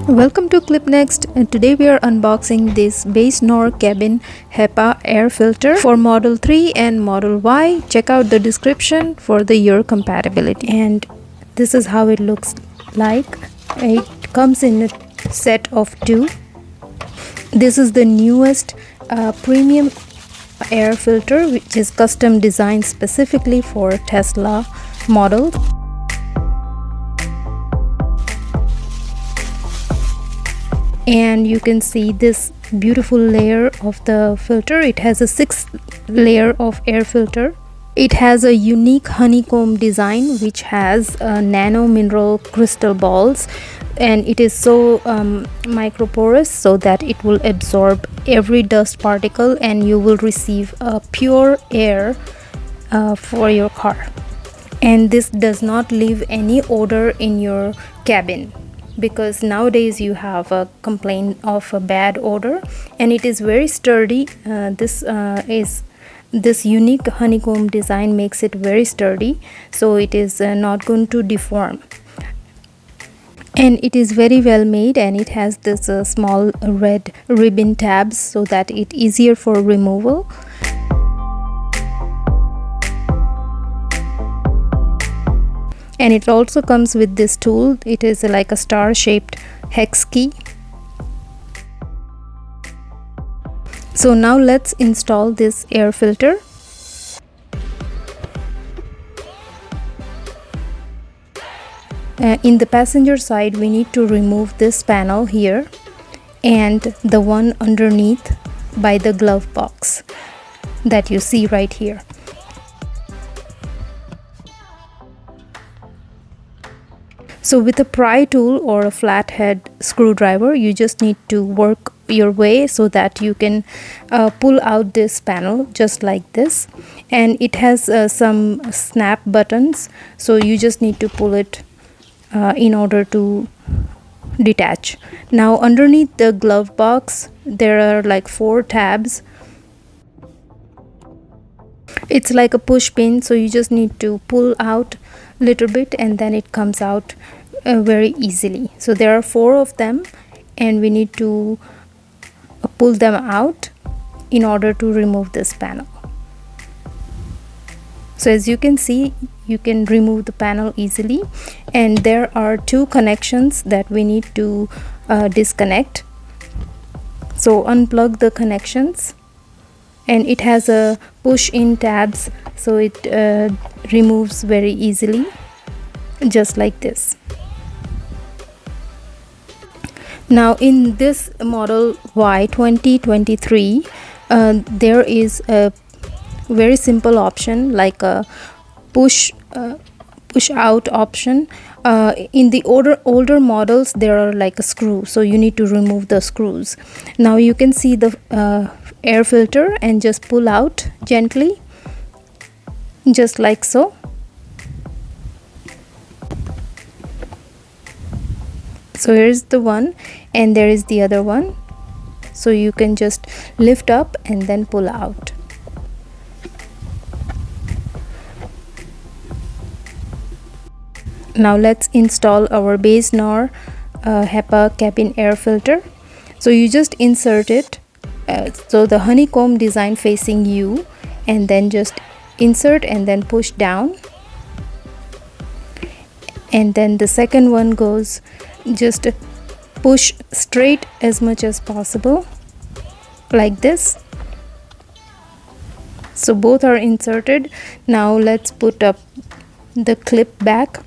Welcome to Clip Next, and today we are unboxing this BASENOR cabin HEPA air filter for Model 3 and Model Y. Check out the description for the year compatibility. And this is how it looks like. It comes in a set of two. This is the newest premium air filter, which is custom designed specifically for Tesla model. And you can see this beautiful layer of the filter. It has a 6-layer of air filter. It has a unique honeycomb design which has nano mineral crystal balls, and it is so microporous so that it will absorb every dust particle and you will receive pure air for your car. And this does not leave any odor in your cabin, because nowadays you have a complaint of a bad odor, and it is very sturdy. This unique honeycomb design makes it very sturdy, so it is not going to deform. And it is very well made, and it has this small red ribbon tabs so that it's easier for removal. And it also comes with this tool. It is like a star shaped hex key. So now let's install this air filter. In the passenger side, we need to remove this panel here and the one underneath by the glove box that you see right here. So with a pry tool or a flathead screwdriver, you just need to work your way so that you can pull out this panel just like this. And it has some snap buttons, so you just need to pull it in order to detach. Now underneath the glove box, there are like 4 tabs. It's like a push pin, so you just need to pull out a little bit and then it comes out very easily. So there are 4 of them, and we need to pull them out in order to remove this panel. So as you can see, you can remove the panel easily, and there are 2 connections that we need to disconnect. So unplug the connections, and it has a push in tabs, so it removes very easily, just like this. Now in this model Y 2023, there is a very simple option like a push out option. In the older models, there are like a screw, so you need to remove the screws. Now you can see the air filter and just pull out gently, just like so. So here's the one, and there is the other one. So you can just lift up and then pull out. Now let's install our BASENOR HEPA cabin air filter. So you just insert it, so the honeycomb design facing you, and then just insert and then push down. And then the second one goes, just push straight as much as possible, like this. So both are inserted. Now let's put up the clip back.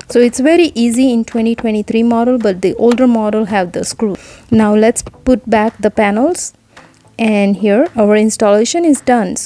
So it's very easy in 2023 model, but the older model have the screw. Now let's put back the panels, and here our installation is done.